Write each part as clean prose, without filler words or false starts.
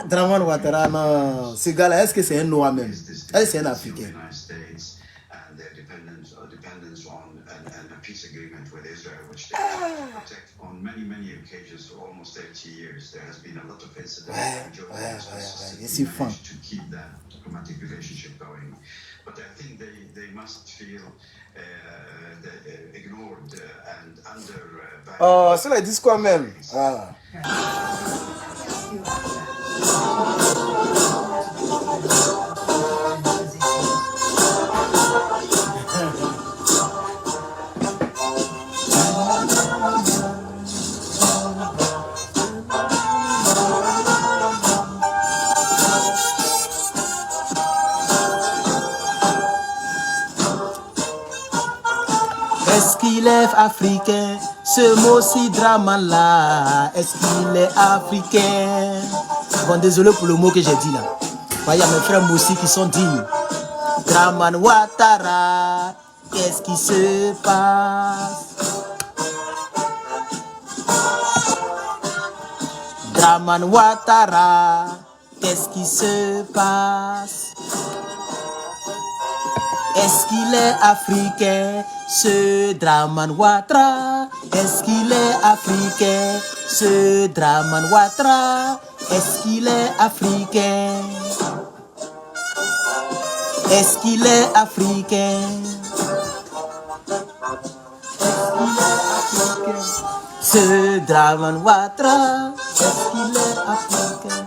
Draman Ouattara, non. Ce gars-là, est-ce que c'est un Noir même? Est-ce que c'est un Africain? Ouais, je suis fan. Oh, cela dit quoi même? Ah. Est-ce qu'il est africain? Ce mot-ci Draman là, est-ce qu'il est africain? Bon, désolé pour le mot que j'ai dit là. Il y a mes frères Moussi qui sont dignes. Draman Ouattara, qu'est-ce qui se passe? Draman Ouattara, qu'est-ce qui se passe? Est-ce qu'il est africain, ce Draman Ouattara? Est-ce qu'il est africain, ce Draman Ouattara? Est-ce qu'il est africain? Est-ce qu'il est africain? Ce Draman Ouattara, est-ce qu'il est africain?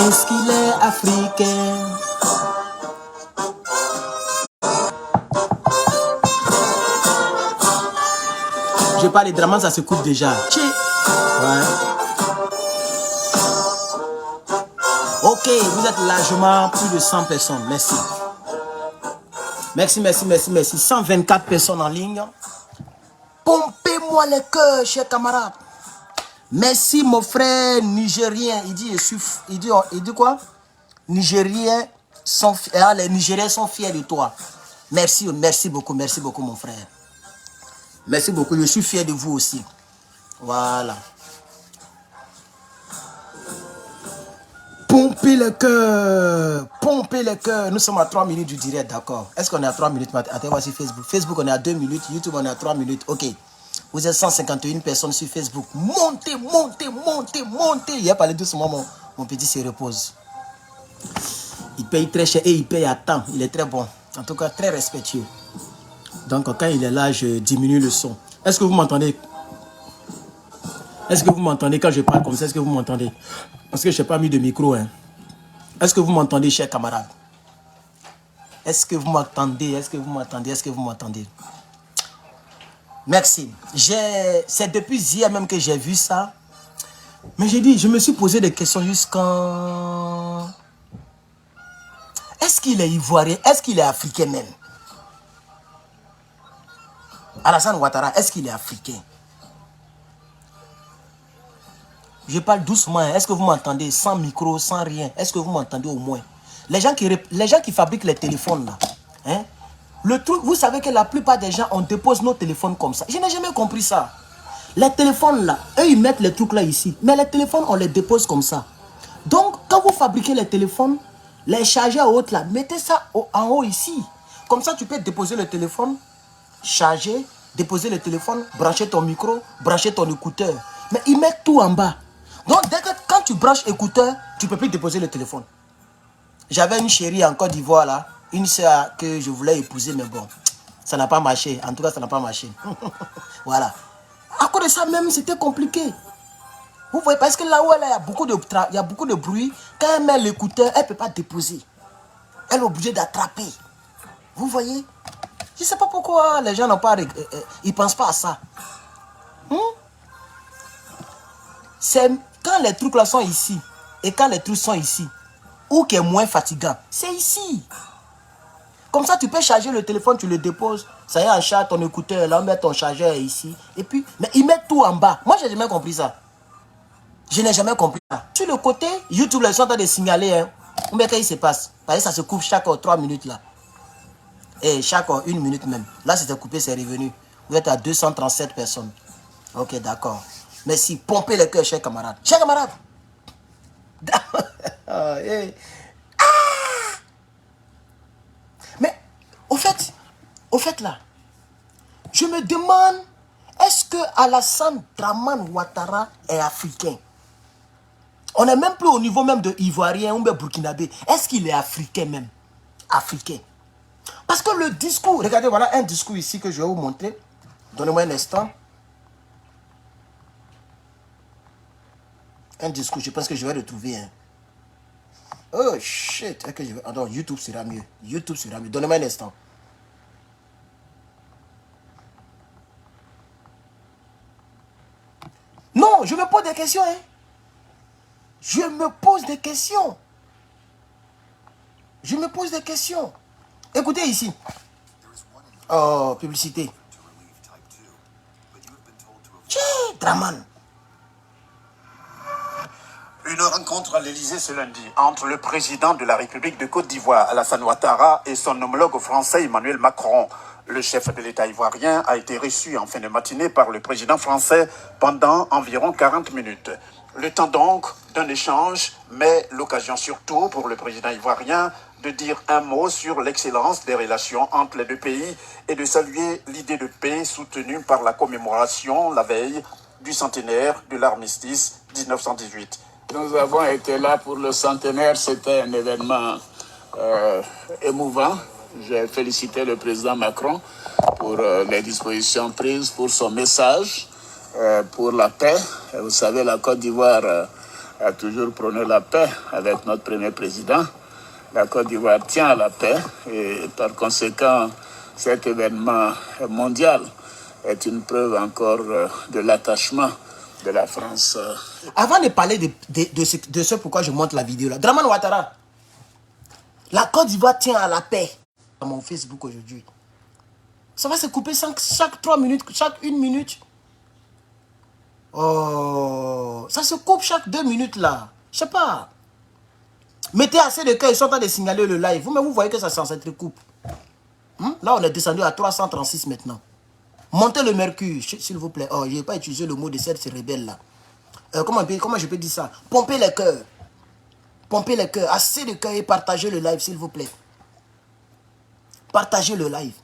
Est-ce qu'il est africain? Je parle de Draman, ça se coupe déjà. Ouais. Ok, vous êtes largement plus de 100 personnes. Merci. Merci. 124 personnes en ligne. Pompez-moi les cœurs, chers camarades. Merci, mon frère nigérien. Il dit quoi? Nigériens sont, les Nigériens sont fiers de toi. Merci beaucoup, mon frère. Merci beaucoup, je suis fier de vous aussi. Voilà. Pompez le cœur. Nous sommes à 3 minutes du direct, d'accord. Est-ce qu'on est à 3 minutes? Attends, voici Facebook. Facebook, on est à 2 minutes. YouTube, on est à 3 minutes. Ok. Vous êtes 151 personnes sur Facebook. Montez. Il a parlé doucement, mon petit se repose. Il paye très cher et il paye à temps. Il est très bon. En tout cas, très respectueux. Donc, quand il est là, je diminue le son. Est-ce que vous m'entendez? Est-ce que vous m'entendez quand je parle comme ça? Est-ce que vous m'entendez? Parce que je n'ai pas mis de micro. Hein. Est-ce que vous m'entendez, chers camarades? Est-ce que vous m'entendez? Merci. C'est depuis hier même que j'ai vu ça. Mais je me suis posé des questions jusqu'en... Est-ce qu'il est ivoirien? Est-ce qu'il est africain même? Alassane Ouattara, est-ce qu'il est africain? Je parle doucement. Est-ce que vous m'entendez? Sans micro, sans rien. Est-ce que vous m'entendez au moins? Les gens qui fabriquent les téléphones là. Hein? Le truc, vous savez que la plupart des gens, on dépose nos téléphones comme ça. Je n'ai jamais compris ça. Les téléphones là, eux ils mettent les trucs là ici. Mais les téléphones, on les dépose comme ça. Donc, quand vous fabriquez les téléphones, les chargeurs hautes là, mettez ça en haut ici. Comme ça, tu peux déposer le téléphone, charger, déposer le téléphone, brancher ton micro, brancher ton écouteur. Mais ils mettent tout en bas. Donc, quand tu branches écouteur, tu ne peux plus déposer le téléphone. J'avais une chérie en Côte d'Ivoire là, une soeur que je voulais épouser, mais bon, ça n'a pas marché. En tout cas, ça n'a pas marché. Voilà. À cause de ça même, c'était compliqué. Vous voyez, parce que là où elle est, il y a beaucoup de bruit. Quand elle met l'écouteur, elle ne peut pas déposer. Elle est obligée d'attraper. Vous voyez? Je ne sais pas pourquoi les gens n'ont pas... ils ne pensent pas à ça. C'est quand les trucs là sont ici et quand les trucs sont ici, ou qui est moins fatigant, c'est ici. Comme ça, tu peux charger le téléphone, tu le déposes, ça y est en charge, ton écouteur, là, on met ton chargeur ici. Et puis, mais ils mettent tout en bas. Moi, je n'ai jamais compris ça. Je n'ai jamais compris ça. Sur le côté, YouTube, ils sont en train de signaler, hein. Mais qu'est-ce qui se passe? Parce que ça se coupe chaque 3 minutes là. Et chaque 1 minute même. Là, c'était coupé, c'est revenu. Vous êtes à 237 personnes. Ok, d'accord. Merci. Pompez le cœur, chers camarades. Chers camarades. Ah, hey. Mais, au fait là, je me demande, est-ce que Alassane Dramane Ouattara est africain? On n'est même plus au niveau même de Ivoirien ou bien Burkinabé. Est-ce qu'il est africain même? Africain. Parce que le discours, regardez, voilà un discours ici que je vais vous montrer. Donnez-moi un instant. Un discours, je pense que je vais retrouver. Hein. Oh shit. Okay, attends, YouTube sera mieux. YouTube sera mieux. Donnez-moi un instant. Non, je me pose des questions. Hein. Je me pose des questions. Je me pose des questions. Écoutez ici. Oh, publicité. Tchè, Dramane. Une rencontre à l'Élysée ce lundi entre le président de la République de Côte d'Ivoire, Alassane Ouattara, et son homologue français Emmanuel Macron. Le chef de l'État ivoirien a été reçu en fin de matinée par le président français pendant environ 40 minutes. Le temps donc d'un échange, mais l'occasion surtout pour le président ivoirien de dire un mot sur l'excellence des relations entre les deux pays et de saluer l'idée de paix soutenue par la commémoration la veille du centenaire de l'armistice 1918. Nous avons été là pour le centenaire, c'était un événement émouvant. J'ai félicité le président Macron pour les dispositions prises, pour son message, pour la paix. Et vous savez, la Côte d'Ivoire a toujours prôné la paix avec notre premier président. La Côte d'Ivoire tient à la paix et par conséquent, cet événement mondial est une preuve encore de l'attachement de la France. Avant de parler de ce pourquoi je montre la vidéo là, Dramane Ouattara, la Côte d'Ivoire tient à la paix. Dans mon Facebook aujourd'hui. Ça va se couper chaque 3 minutes, chaque 1 minute. Oh, ça se coupe chaque 2 minutes là. Je sais pas. Mettez assez de cœur, ils sont en train de signaler le live. Vous-même, vous voyez que ça s'entrecoupe. Là, on est descendu à 336 maintenant. Montez le mercure, s'il vous plaît. Oh, je n'ai pas utilisé le mot de cette rebelle là. Comment je peux dire ça? Pompez les cœurs. Pompez les cœurs. Assez de cœur et partagez le live, s'il vous plaît. Partagez le live.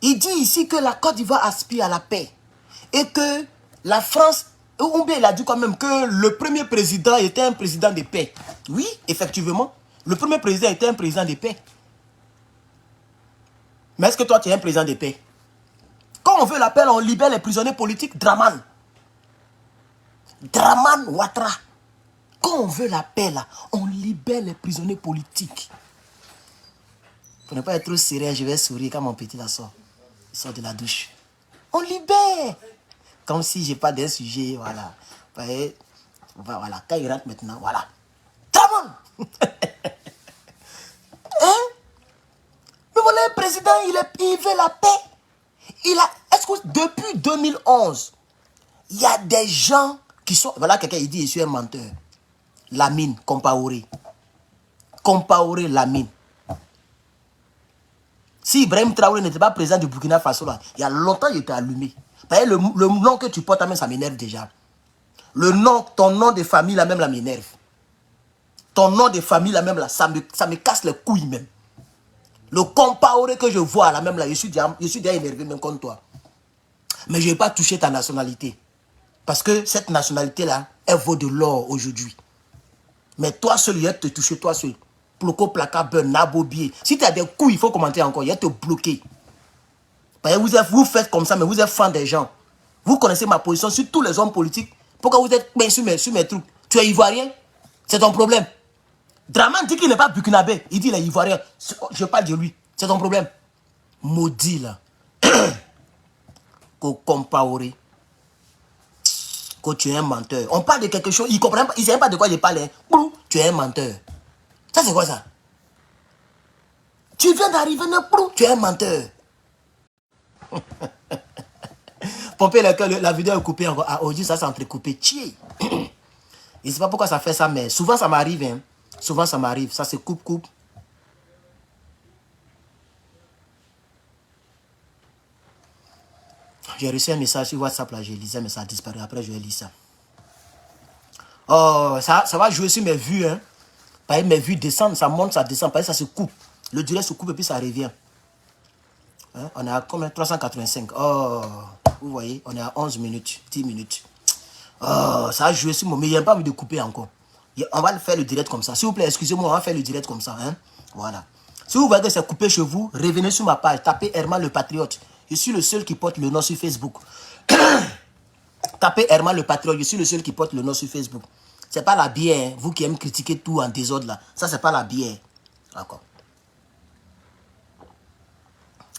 Il dit ici que la Côte d'Ivoire aspire à la paix. Et que la France, ou bien il a dit quand même que le premier président était un président de paix. Oui, effectivement. Le premier président était un président de paix. Mais est-ce que toi tu es un président de paix? Quand on veut la paix, on libère les prisonniers politiques. Dramane. Dramane Ouattara. Quand on veut la paix là, on libère les prisonniers politiques. Pour ne pas être trop sérieux, je vais sourire quand mon petit là sort. Il sort de la douche. On libère. Comme si je n'ai pas d'un sujet, voilà. Vous voyez, voilà. Quand il rentre maintenant, voilà. Dramane. Hein? Mais voilà, le président, il veut la paix. Est-ce que depuis 2011, il y a des gens qui sont... Voilà, quelqu'un, il dit, je suis un menteur. Lamine, Compaoré. Compaoré, Lamine. Si Ibrahim Traoré n'était pas président du Burkina Faso, là, il y a longtemps, il était allumé. Le nom que tu portes, même, ça m'énerve déjà. Ton nom de famille, là, même, là, m'énerve. Ton nom de famille, là, même, là, ça me casse les couilles, même. Le Compaoré que je vois, là, même, là, je suis déjà énervé, même contre toi. Mais je n'ai pas touché ta nationalité. Parce que cette nationalité-là, elle vaut de l'or aujourd'hui. Mais toi seul, il va te toucher, toi seul. Ploco, placa, beurre, nabobier. Si tu as des couilles, il faut commenter encore. Il va te bloquer. Vous faites comme ça, mais vous êtes fan des gens. Vous connaissez ma position sur tous les hommes politiques. Pourquoi vous êtes sur mes trucs? Tu es ivoirien? C'est ton problème. Dramane dit qu'il n'est pas burkinabé. Il dit qu'il est ivoirien. Je parle de lui. C'est ton problème. Maudit là. Compaoré. Que tu es un menteur. On parle de quelque chose. Il comprend pas. Il ne sait pas de quoi je parle. Hein. Tu es un menteur. Ça, c'est quoi ça? Tu viens d'arriver, tu es un menteur. Pompez la vidéo est coupée encore. Ah, aujourd'hui, ça s'est entrecoupé. Je ne sais pas pourquoi ça fait ça, mais souvent, ça m'arrive. Hein. Souvent, ça m'arrive. Ça se coupe. J'ai reçu un message sur WhatsApp, là, je lisais, mais ça a disparu. Après, je vais lire ça. Oh, ça va jouer sur mes vues, hein. Par exemple, mes vues descendent, ça monte, ça descend. Par exemple, ça se coupe. Le direct se coupe et puis ça revient. Hein? On est à combien? 385. Oh, vous voyez, on est à 11 minutes, 10 minutes. Oh, ça a joué sur moi, mais il n'y a pas envie de couper encore. On va faire le direct comme ça. S'il vous plaît, excusez-moi, on va faire le direct comme ça. Hein? Voilà. Si vous voyez que c'est coupé chez vous, revenez sur ma page. Tapez Herman le Patriote. Je suis le seul qui porte le nom sur Facebook. Tapez Herman le Patriote. Je suis le seul qui porte le nom sur Facebook. C'est pas la bière. Hein? Vous qui aimez critiquer tout en désordre là. Ça, c'est pas la bière. D'accord.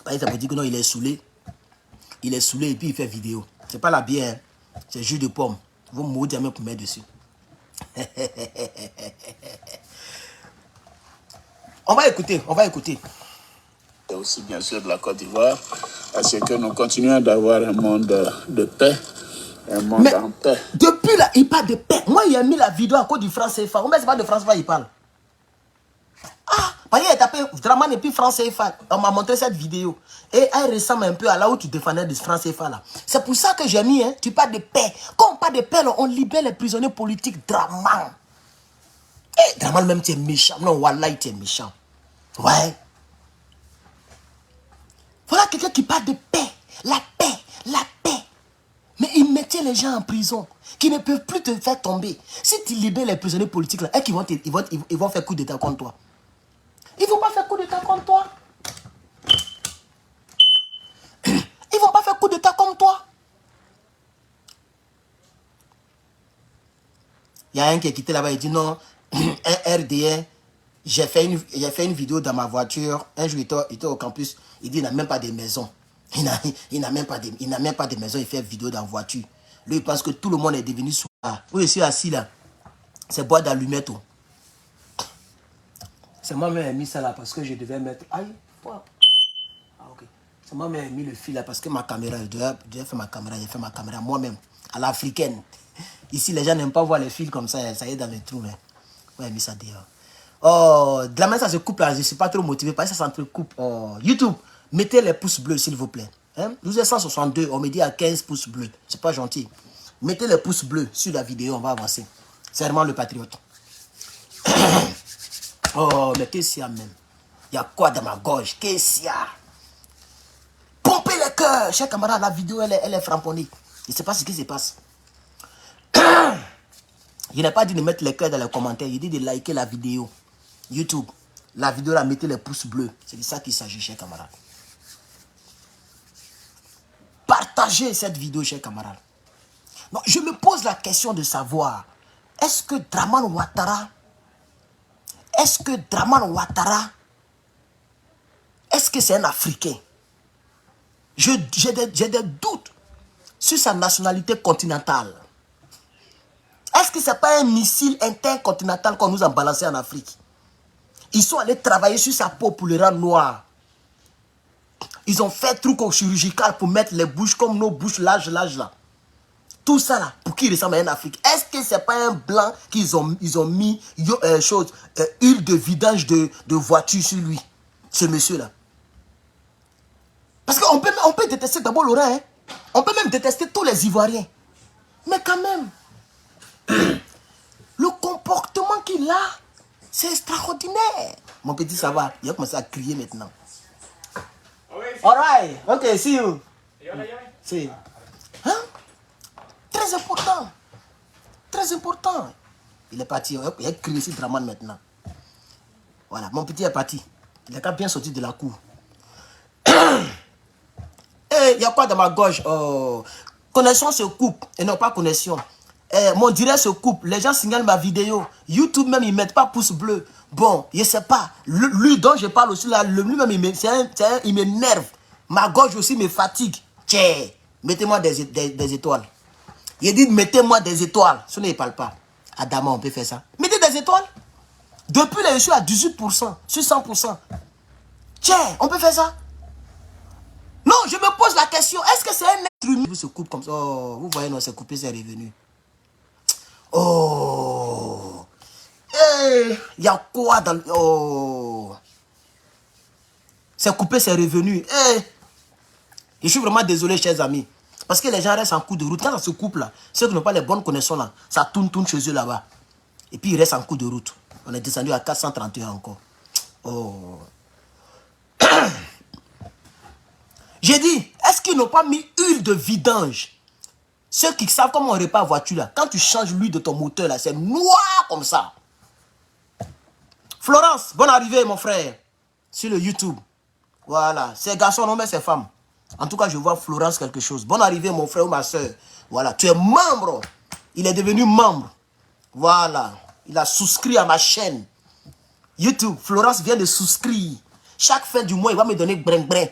Par exemple, ça veut dire que non, il est saoulé. Il est saoulé et puis il fait vidéo. C'est pas la bière. Hein? C'est jus de pomme. Vous me maudissez pour mettre dessus. On va écouter, on va écouter. Et aussi bien sûr de la Côte d'Ivoire, parce que nous continuons d'avoir un monde de paix, un monde en paix. Depuis là, il parle de paix. Moi, il a mis la vidéo à cause du franc CFA. Mais c'est pas de France CFA, il parle. Ah, parce qu'il a tapé Draman et puis France CFA. On m'a montré cette vidéo. Et elle ressemble un peu à là où tu défendais de France CFA là. C'est pour ça que j'ai mis, hein, tu parles de paix. Quand on parle de paix, là, on libère les prisonniers politiques. Draman. Eh, Draman même, tu es méchant. Non, Wallah, tu es méchant. Ouais. Voilà quelqu'un qui parle de paix. La paix, la paix. Mais il mettait les gens en prison, qui ne peuvent plus te faire tomber. Si tu libères les prisonniers politiques, là, ils vont faire coup d'état contre toi. Ils ne vont pas faire coup d'état contre toi. Ils ne vont pas faire coup d'état comme toi. Il y a un qui est quitté là-bas, il dit non, un RDN, j'ai fait une vidéo dans ma voiture. Un jour, il était au campus, il dit il n'a même pas de maison. Il n'a même pas de maison, il fait vidéo dans la voiture. Lui, il pense que tout le monde est devenu sous. Où je suis assis là, c'est boîte d'allumettes. C'est moi-même qui ai mis ça là parce que je devais mettre. Aïe, quoi? Ah, ok. C'est moi-même qui ai mis le fil là parce que ma caméra, je devais faire ma caméra, j'ai fait ma caméra moi-même, à l'africaine. Ici, les gens n'aiment pas voir les fils comme ça y est dans les trous. Ouais, j'ai mis ça dehors. Oh, de la main, ça se coupe là, je ne suis pas trop motivé parce que ça s'entrecoupe. Oh, YouTube, mettez les pouces bleus s'il vous plaît. Hein? 1262, on me dit à 15 pouces bleus. C'est pas gentil. Mettez les pouces bleus sur la vidéo, on va avancer. C'est vraiment le patriote. Oh, mais qu'est-ce qu'il y a même? Il y a quoi dans ma gorge? Qu'est-ce qu'il y a? Pompez les cœurs, chers camarades, la vidéo elle est frapponnée. Je ne sais pas ce qui se passe. Je n'ai pas dit de mettre les cœurs dans les commentaires, il dit de liker la vidéo. YouTube, la vidéo là, mettez les pouces bleus. C'est de ça qu'il s'agit, chers camarades. Partagez cette vidéo, chers camarades. Non, je me pose la question de savoir, est-ce que Draman Ouattara, est-ce que c'est un Africain? J'ai des doutes sur sa nationalité continentale. Est-ce que ce n'est pas un missile intercontinental qu'on nous a balancé en Afrique? Ils sont allés travailler sur sa peau pour le rendre noir. Ils ont fait truc chirurgical pour mettre les bouches comme nos bouches larges là. Tout ça là, pour qu'il ressemble à un Afrique. Est-ce que ce n'est pas un blanc qu'ils ont mis huile de vidange de voiture sur lui, ce monsieur-là? Parce qu'on peut détester d'abord Laurent, hein? On peut même détester tous les Ivoiriens. Mais quand même, le comportement qu'il a, c'est extraordinaire. Mon petit, ça va. Il a commencé à crier maintenant. Alright, ok, see you. See. Hein? Très important. Très important. Il est parti. Il a crié sur Draman maintenant. Voilà, mon petit est parti. Il est quand même bien sorti de la cour. Et il y a quoi dans ma gorge? Oh. Connexion se coupe. Et non, pas connexion. Mon direct se coupe. Les gens signalent ma vidéo. YouTube même, ils ne mettent pas pouce bleu. Bon, je ne sais pas. Lui dont je parle aussi, là, lui-même, il m'énerve. Ma gorge aussi me fatigue. Tiens, mettez-moi des étoiles. Il dit, mettez-moi des étoiles. Ce n'est pas. Adama, on peut faire ça. Mettez des étoiles. Depuis là, je suis à 18%, sur 100%. Tiens, on peut faire ça. Non, je me pose la question. Est-ce que c'est un être humain qui se coupe comme ça? Oh, vous voyez, non, c'est coupé, c'est revenu. Oh. Il y a quoi dans... Oh. C'est coupé, c'est revenu. Je suis vraiment désolé, chers amis. Parce que les gens restent en cours de route. Quand ça se coupe là, ceux qui n'ont pas les bonnes connexions là, ça tourne chez eux là-bas. Et puis ils restent en cours de route. On est descendu à 431 encore. Oh. J'ai dit, est-ce qu'ils n'ont pas mis huile de vidange? Ceux qui savent comment on répare la voiture là, quand tu changes l'huile de ton moteur là, c'est noir comme ça. Florence, bonne arrivée mon frère. Sur le YouTube. Voilà, c'est garçon, non mais c'est femme. En tout cas, je vois Florence quelque chose. Bonne arrivée mon frère ou ma soeur. Voilà, tu es membre. Il est devenu membre. Voilà, il a souscrit à ma chaîne. YouTube, Florence vient de souscrire. Chaque fin du mois, il va me donner brin-brin.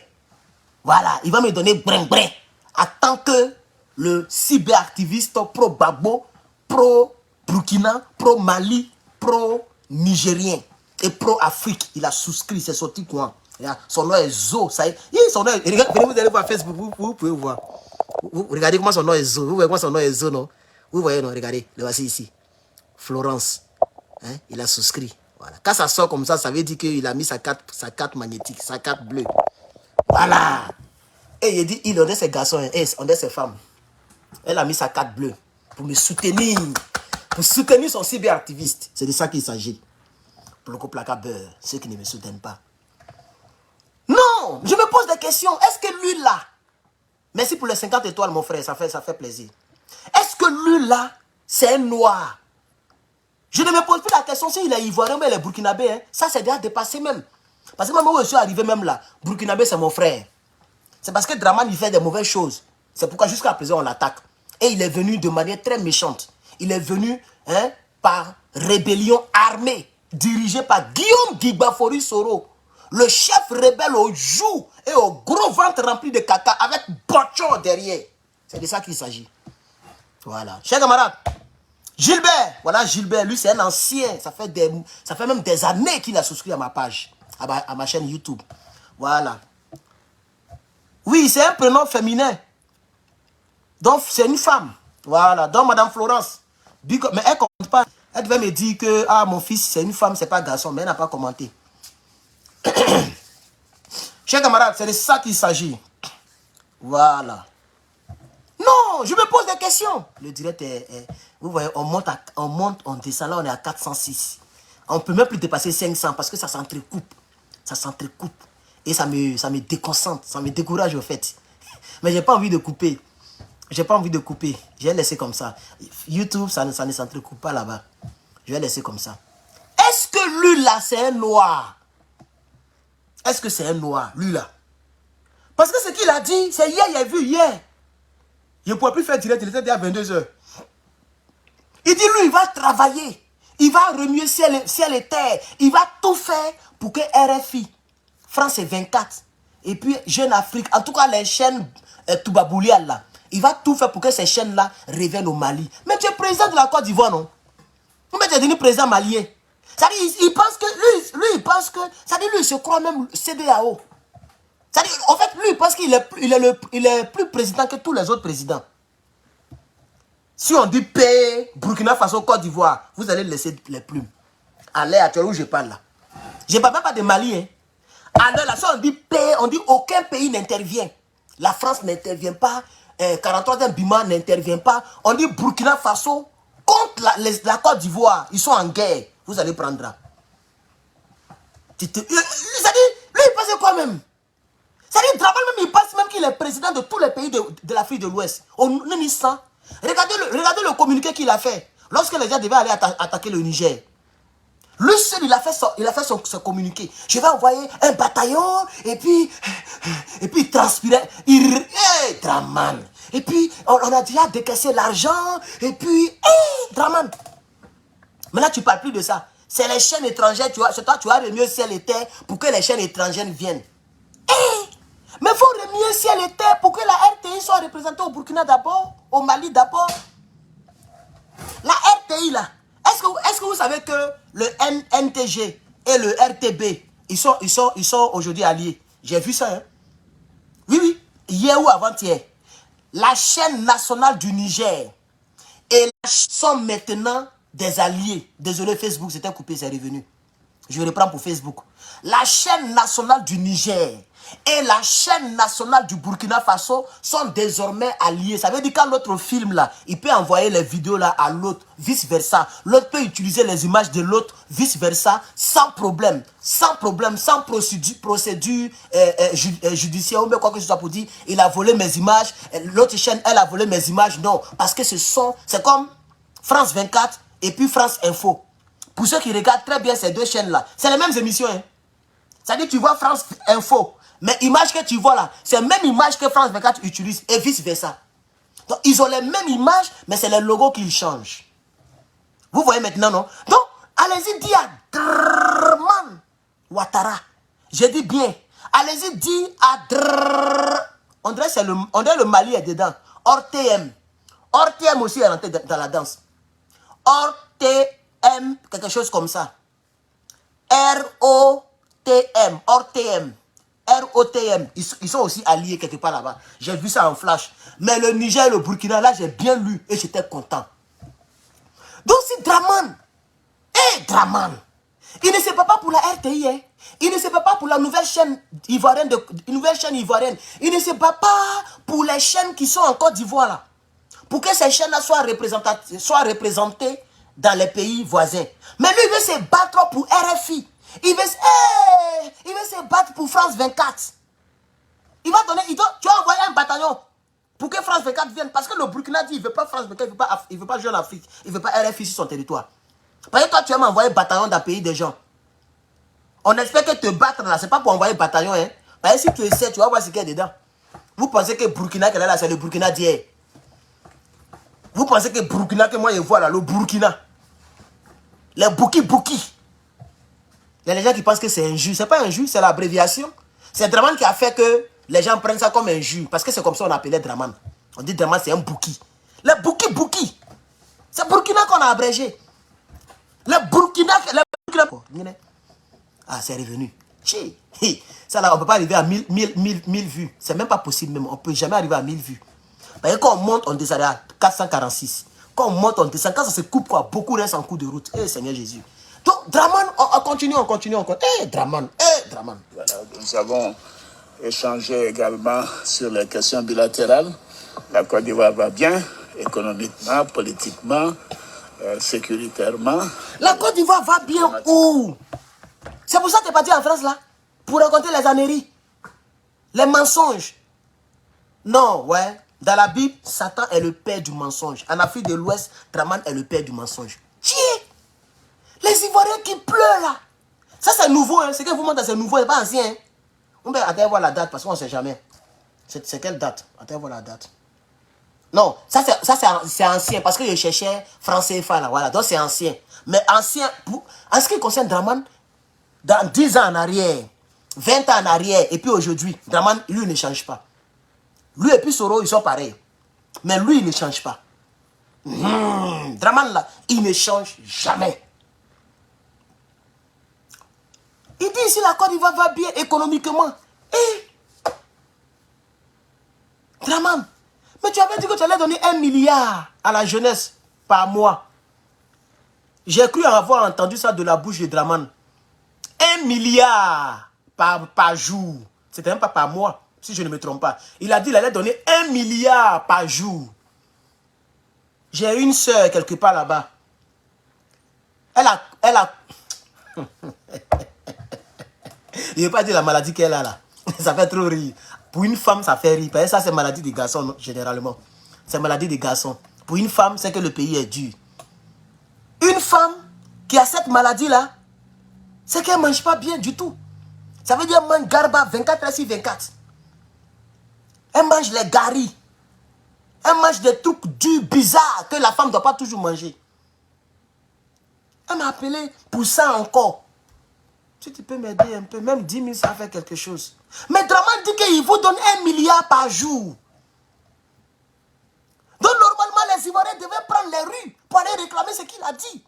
Voilà, il va me donner brin-brin. Attends que le cyberactiviste pro-Babo, pro-Burkina, pro-Mali, pro-Nigérien et pro-Afrique, il a souscrit, c'est sorti quoi. Son nom est Zo. Ça y est. Son nom est... Regardez, vous allez voir Facebook, vous pouvez voir. Regardez comment son nom est Zo. Vous voyez comment son nom est Zo, non? Vous voyez, non? Regardez, le voici ici. Florence. Hein? Il a souscrit. Voilà. Quand ça sort comme ça veut dire qu'il a mis sa carte magnétique, sa carte bleue. Voilà. Et il dit, il en est ses garçons, et on est ses femmes. Elle a mis sa carte bleue pour me soutenir. Pour soutenir son cyberactiviste. C'est de ça qu'il s'agit. Pour le placa beurre, ceux qui ne me soutiennent pas. Non, je me pose des questions. Est-ce que lui là, merci pour les 50 étoiles mon frère, ça fait plaisir. Est-ce que lui là, c'est un noir? Je ne me pose plus la question s'il est ivoirien mais il est burkinabé. Hein. Ça c'est déjà dépassé même. Parce que même où je suis arrivé même là, burkinabé c'est mon frère. C'est parce que Draman il fait des mauvaises choses. C'est pourquoi jusqu'à présent on l'attaque. Et il est venu de manière très méchante. Il est venu hein, par rébellion armée, dirigée par Guillaume Guibafori Soro. Le chef rebelle au joug et au gros ventre rempli de caca avec Bocho derrière. C'est de ça qu'il s'agit. Voilà. Chers camarades, Gilbert. Voilà Gilbert, lui c'est un ancien. Ça fait même des années qu'il a souscrit à ma page, à ma chaîne YouTube. Voilà. Oui, c'est un prénom féminin. Donc c'est une femme. Voilà. Donc Madame Florence. Mais elle ne commente pas. Elle devait me dire que ah, mon fils c'est une femme, c'est pas un garçon. Mais elle n'a pas commenté. Chers camarades, c'est de ça qu'il s'agit. Voilà. Non, je me pose des questions. Le direct est vous voyez, on monte, on descend, là on est à 406. On ne peut même plus dépasser 500 parce que ça s'entrecoupe. Ça s'entrecoupe. Et ça me déconcentre, ça me décourage au fait. Mais j'ai pas envie de couper. J'ai pas envie de couper. Je vais laisser comme ça. YouTube, ça ne s'entrecoupe pas là-bas. Je vais laisser comme ça. Est-ce que lui là, c'est un noir? Est-ce que c'est un noir, lui là? Parce que ce qu'il a dit, c'est hier, il a vu hier. Je ne pourrais plus faire direct, il était déjà à 22 h. Il dit, lui, il va travailler. Il va remuer ciel et terre. Il va tout faire pour que RFI, France 24, et puis Jeune Afrique, en tout cas les chaînes Toubaboulial là, il va tout faire pour que ces chaînes-là reviennent au Mali. Mais tu es président de la Côte d'Ivoire, non? Mais tu es devenu président malien. C'est-à-dire, il pense que, lui, il pense que, c'est-à-dire, lui, il se croit même CEDEAO. C'est-à-dire, en fait, lui, il pense qu'il est plus président que tous les autres présidents. Si on dit paix, Burkina Faso, Côte d'Ivoire, vous allez laisser les plumes. À l'heure actuelle où je parle là. Je ne parle même pas de Mali. Hein. À l'heure là, si on dit paix, on dit aucun pays n'intervient. La France n'intervient pas, 43e Bima n'intervient pas. On dit Burkina Faso contre la Côte d'Ivoire. Ils sont en guerre. Vous allez prendre. C'est-à-dire, lui, il pense quoi même? C'est-à-dire, Draman même, il pense même qu'il est président de tous les pays de l'Afrique de l'Ouest. On nie ça. Regardez le communiqué qu'il a fait. Lorsque les gens devaient aller attaquer le Niger. Lui seul, il a fait son communiqué. Je vais envoyer un bataillon, et puis il transpirait. Draman. Et puis, on a déjà décaissé l'argent, et puis, Draman. Mais là, tu ne parles plus de ça. C'est les chaînes étrangères, tu vois. C'est toi, tu as remué ciel et terre pour que les chaînes étrangères viennent. Mais il faut remuer ciel et terre pour que la RTI soit représentée au Burkina d'abord, au Mali d'abord. La RTI, là. Est-ce que vous savez que le NTG et le RTB, ils sont aujourd'hui alliés? J'ai vu ça, hein. Oui. Hier ou avant-hier. La chaîne nationale du Niger et la sont maintenant des alliés. Désolé, Facebook, c'était coupé, c'est revenu. Je reprends pour Facebook. La chaîne nationale du Niger et la chaîne nationale du Burkina Faso sont désormais alliés. Ça veut dire quand l'autre film là, il peut envoyer les vidéos là à l'autre, vice versa. L'autre peut utiliser les images de l'autre, vice versa, sans problème, sans procédure judiciaire ou bien quoi que ce soit pour dire, il a volé mes images, l'autre chaîne, elle a volé mes images. Non, parce que c'est comme France 24 et puis France Info. Pour ceux qui regardent très bien ces deux chaînes là, c'est les mêmes émissions, hein. C'est-à-dire tu vois France Info, mais l'image que tu vois là, c'est la même image que France 24 utilise et vice versa. Donc ils ont les mêmes images, mais c'est les logos qui changent. Vous voyez maintenant, non? Donc, allez-y dire à Draman Ouattara. J'ai dit bien. Allez-y dire à on dirait le Mali est dedans. Ortm. Ortm aussi est rentré dans la danse. Ortm, quelque chose comme ça. R-O-T-M. Ortm. ROTM, ils sont aussi alliés quelque part là-bas. J'ai vu ça en flash. Mais le Niger et le Burkina, là, j'ai bien lu et j'étais content. Donc si Draman, Draman, il ne se bat pas pour la RTI, hein. Il ne se bat pas pour la nouvelle chaîne ivoirienne, Il ne se bat pas pour les chaînes qui sont en Côte d'Ivoire là. Pour que ces chaînes-là soient représentées dans les pays voisins. Mais lui, il veut se battre pour RFI. Il veut se battre pour France 24. Tu vas envoyer un bataillon pour que France 24 vienne. Parce que le Burkina dit, il ne veut pas France 24, il ne veut pas jouer en Afrique. Il ne veut pas RFI sur son territoire. Parce que toi, tu vas m'envoyer un bataillon dans le pays des gens. On espère que te battre là, ce n'est pas pour envoyer un bataillon. Hein. Parce que si tu essaies, tu vas voir ce qu'il y a dedans. Vous pensez que Burkina, qu'elle est là, c'est le Burkina d'hier. Vous pensez que Burkina, que moi je vois là, le Burkina. Les Bouki. Il y a les gens qui pensent que c'est un jus. Ce n'est pas un jus, c'est l'abréviation. C'est Draman qui a fait que les gens prennent ça comme un jus. Parce que c'est comme ça qu'on appelait Draman. On dit Draman, c'est un Bouki. Les Bouki. C'est Burkina qu'on a abrégé. Les Burkina. Ah, c'est revenu. Ça là, on ne peut pas arriver à 1000 vues. C'est même pas possible même. On ne peut jamais arriver à 1000 vues. Parce que quand on monte, on descend à 446. Quand on monte, on descend. Quand ça se coupe, quoi, beaucoup restent en cours de route. Seigneur Jésus. Donc, Draman, on continue. Draman. Voilà, nous avons échangé également sur les questions bilatérales. La Côte d'Ivoire va bien, économiquement, politiquement, sécuritairement. La Côte d'Ivoire va bien où? C'est pour ça que tu es parti en France là? Pour raconter les âneries, les mensonges. Non, ouais. Dans la Bible, Satan est le père du mensonge. En Afrique de l'Ouest, Draman est le père du mensonge. Les Ivoiriens qui pleurent là. Ça c'est nouveau, hein. Ce que vous montrez, c'est nouveau, c'est pas ancien. Hein. On va attendre voir la date parce qu'on ne sait jamais. C'est quelle date? Attends voir la date. Non, ça c'est ancien parce que je cherchais français FA là, voilà. Donc c'est ancien. Mais ancien, en ce qui concerne Draman, dans 10 ans en arrière, 20 ans en arrière, et puis aujourd'hui, Draman, lui, il ne change pas. Lui et puis Soro, ils sont pareils. Mais lui, il ne change pas. Draman là, il ne change jamais. Il dit ici la Côte d'Ivoire va bien économiquement. Draman, mais tu avais dit que tu allais donner 1 milliard à la jeunesse par mois. J'ai cru avoir entendu ça de la bouche de Draman. 1 milliard par jour. C'était même pas par mois, si je ne me trompe pas. Il a dit qu'il allait donner 1 milliard par jour. J'ai une soeur quelque part là-bas. Elle a... Il ne veut pas dire la maladie qu'elle a là. Ça fait trop rire. Pour une femme, ça fait rire. Parce que ça, c'est maladie des garçons, non, généralement. C'est maladie des garçons. Pour une femme, c'est que le pays est dur. Une femme qui a cette maladie-là, c'est qu'elle ne mange pas bien du tout. Ça veut dire qu'elle mange garba 24 heures sur 24. Elle mange les garis. Elle mange des trucs durs, bizarres, que la femme ne doit pas toujours manger. Elle m'a appelé pour ça encore. Si tu peux m'aider un peu, même 10 000, ça fait quelque chose. Mais Draman dit qu'il vous donne 1 milliard par jour. Donc normalement, les Ivoiriens devaient prendre les rues pour aller réclamer ce qu'il a dit.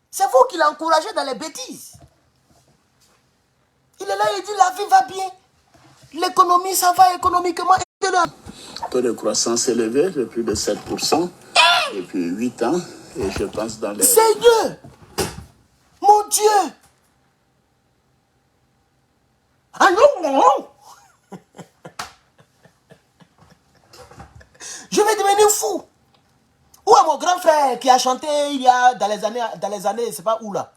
C'est vous qui l'avez encouragé dans les bêtises. Il est là, il dit la vie va bien. L'économie, ça va économiquement. Le taux de croissance élevé de plus de 7% depuis 8 ans. Et je pense dans les... Seigneur! Mon Dieu! Ah non, non, non! Je vais devenir fou. Où est mon grand frère qui a chanté il y a dans les années, c'est pas où là.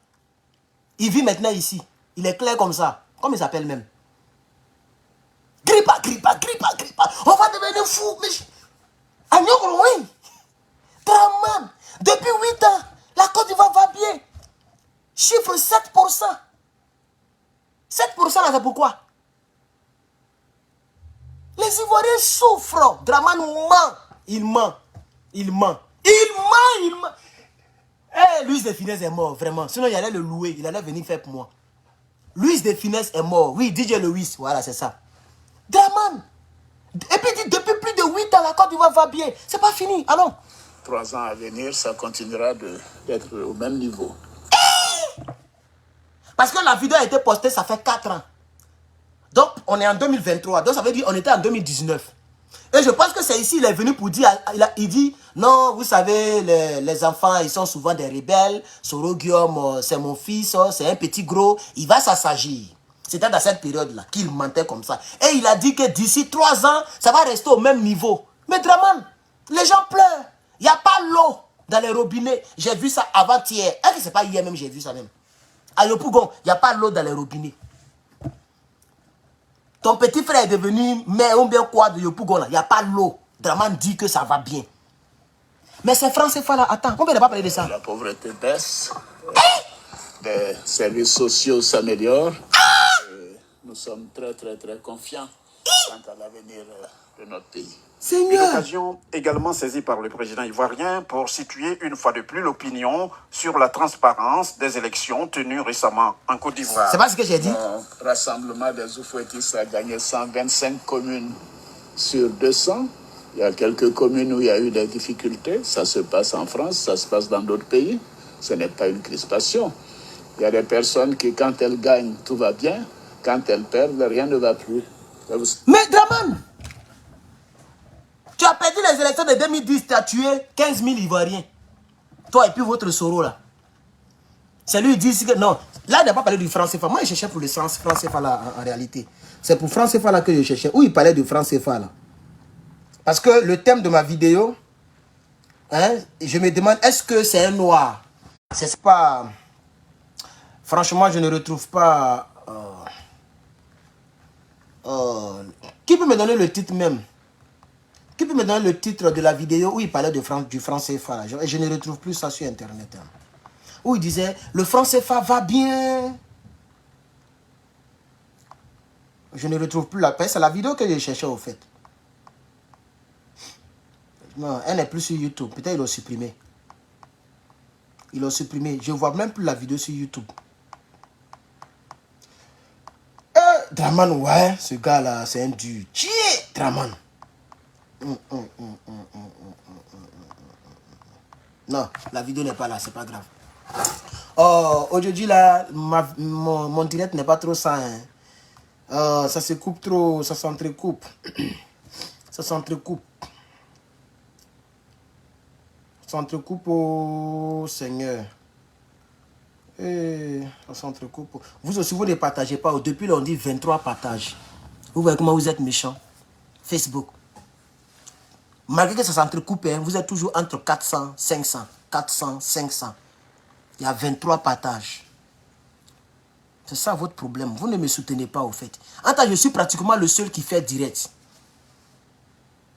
Il vit maintenant ici. Il est clair comme ça. Comment il s'appelle même? Grippa, grippa, grippa, grippa. On va devenir fou. Mais Agnon, oui. Draman. Depuis 8 ans, la Côte d'Ivoire va bien. Chiffre 7%. 7% là, c'est pourquoi? Les Ivoiriens souffrent. Draman ment. Il ment. Il ment. Il ment. Il ment. Eh, Louis de Finesse est mort, vraiment. Sinon, il allait le louer. Il allait venir faire pour moi. Louis de Finesse est mort. Oui, DJ Louis. Voilà, c'est ça. Draman. Et puis, depuis plus de 8 ans, la Côte d'Ivoire va bien. C'est pas fini. Allons. 3 ans à venir, ça continuera d'être au même niveau. Parce que la vidéo a été postée, ça fait 4 ans. Donc, on est en 2023. Donc, ça veut dire qu'on était en 2019. Et je pense que c'est ici, il est venu pour dire, il dit, non, vous savez, les enfants, ils sont souvent des rebelles. Sorogium, c'est mon fils, c'est un petit gros. Il va s'assagir. C'était dans cette période-là qu'il mentait comme ça. Et il a dit que d'ici 3 ans, ça va rester au même niveau. Mais Draman, les gens pleurent. Il n'y a pas l'eau dans les robinets. J'ai vu ça avant-hier. Est-ce que c'est pas hier même, j'ai vu ça même. À Yopougon, il n'y a pas l'eau dans les robinets. Ton petit frère est devenu maire ou bien quoi de Yopougon là. Il n'y a pas l'eau. Draman dit que ça va bien. Mais c'est francs CFA là. Attends, pourquoi il n'a pas parlé de ça? La pauvreté baisse. Les services sociaux s'améliorent. Nous sommes très, très, très confiants quant à l'avenir de notre pays. Une Seigneur. occasion également saisie par le président ivoirien pour situer une fois de plus l'opinion sur la transparence des élections tenues récemment en Côte d'Ivoire. C'est pas ce que j'ai dit. Le rassemblement des Oufouettis a gagné 125 communes sur 200. Il y a quelques communes où il y a eu des difficultés. Ça se passe en France, ça se passe dans d'autres pays. Ce n'est pas une crispation. Il y a des personnes qui, quand elles gagnent, tout va bien. Quand elles perdent, rien ne va plus. Mais Draman, tu as perdu les élections de 2010, tu as tué 15 000 Ivoiriens. Toi et puis votre Soro là. C'est lui qui dit que non. Là, il n'a pas parlé du franc CFA. Moi, je cherchais pour le franc CFA là en réalité. C'est pour franc CFA là que je cherchais. Où il parlait du franc CFA là. Parce que le thème de ma vidéo, hein, je me demande, est-ce que c'est un noir? C'est pas... Franchement, je ne retrouve pas... Qui peut me donner le titre même? Qui peut me donner le titre de la vidéo où il parlait du franc CFA là? Je ne retrouve plus ça sur Internet. Hein. Où il disait, le franc CFA va bien. Je ne retrouve plus la paix. C'est la vidéo que j'ai cherchée au fait. Non, elle n'est plus sur YouTube. Peut-être ils l'ont supprimé. Ils l'ont supprimé. Je ne vois même plus la vidéo sur YouTube. Draman, ouais, ce gars-là, c'est un dur. Tiens, Draman. Non, la vidéo n'est pas là, c'est pas grave. Oh, aujourd'hui, là, mon direct n'est pas trop ça. Hein. Ça se coupe trop, ça s'entrecoupe. Ça s'entrecoupe. Ça s'entrecoupe, oh Seigneur. Ça s'entrecoupe. Vous aussi, vous ne partagez pas. Depuis, là, on dit 23 partages. Vous voyez comment vous êtes méchants. Facebook. Malgré que ça s'entrecoupe, hein, vous êtes toujours entre 400, 500. 400, 500. Il y a 23 partages. C'est ça votre problème. Vous ne me soutenez pas, au fait. En tant que je suis pratiquement le seul qui fait direct.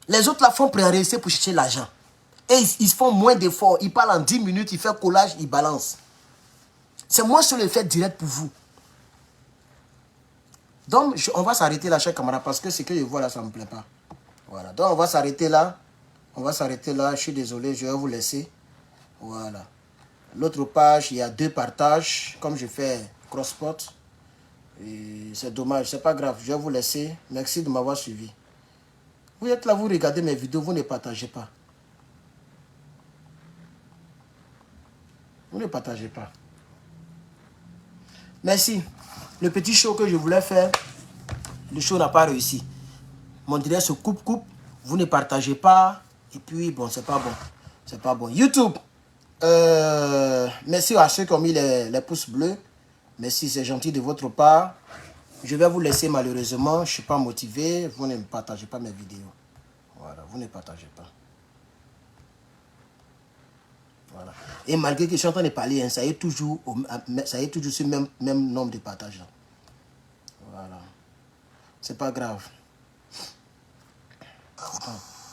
Les autres la font préarrêter pour chercher l'argent. Et ils font moins d'efforts. Ils parlent en 10 minutes, ils font collage, ils balancent. C'est moi seul le fait direct pour vous. Donc, on va s'arrêter là, chers camarades, parce que ce que je vois là, ça ne me plaît pas. Voilà. Donc, on va s'arrêter là. On va s'arrêter là. Je suis désolé, je vais vous laisser. Voilà. L'autre page, il y a 2 partages. Comme je fais crosspot. C'est dommage, c'est pas grave. Je vais vous laisser. Merci de m'avoir suivi. Vous êtes là, vous regardez mes vidéos, vous ne partagez pas. Vous ne partagez pas. Merci. Le petit show que je voulais faire, le show n'a pas réussi. Mon direct se coupe. Vous ne partagez pas. Et puis, bon, c'est pas bon. C'est pas bon. YouTube. Merci à ceux qui ont mis les pouces bleus. Merci, c'est gentil de votre part. Je vais vous laisser malheureusement. Je ne suis pas motivé. Vous ne partagez pas mes vidéos. Voilà, vous ne partagez pas. Voilà. Et malgré que je suis en train de parler, hein, ça y est toujours sur le même nombre de partages. Voilà. C'est pas grave.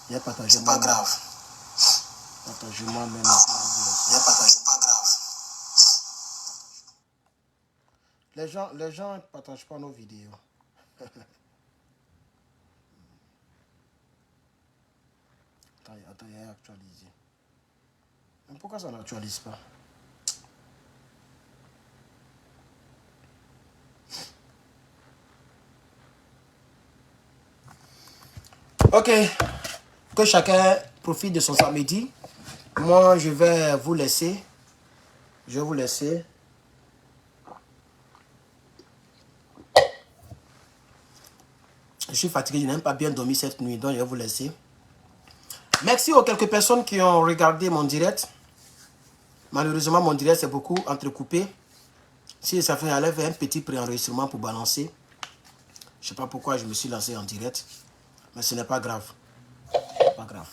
Il a partagé. C'est pas grave. Partagez-moi même. Il a partagé, pas grave. Les gens ne partagent pas nos vidéos. Attends, il a actualisé. Mais pourquoi ça n'actualise pas? Ok. Que chacun profite de son samedi. Moi, je vais vous laisser. Je vais vous laisser. Je suis fatigué, je n'ai même pas bien dormi cette nuit, donc je vais vous laisser. Merci aux quelques personnes qui ont regardé mon direct. Malheureusement, mon direct c'est beaucoup entrecoupé. Si ça fait un petit préenregistrement pour balancer. Je ne sais pas pourquoi je me suis lancé en direct. Mais ce n'est pas grave. Pas grave.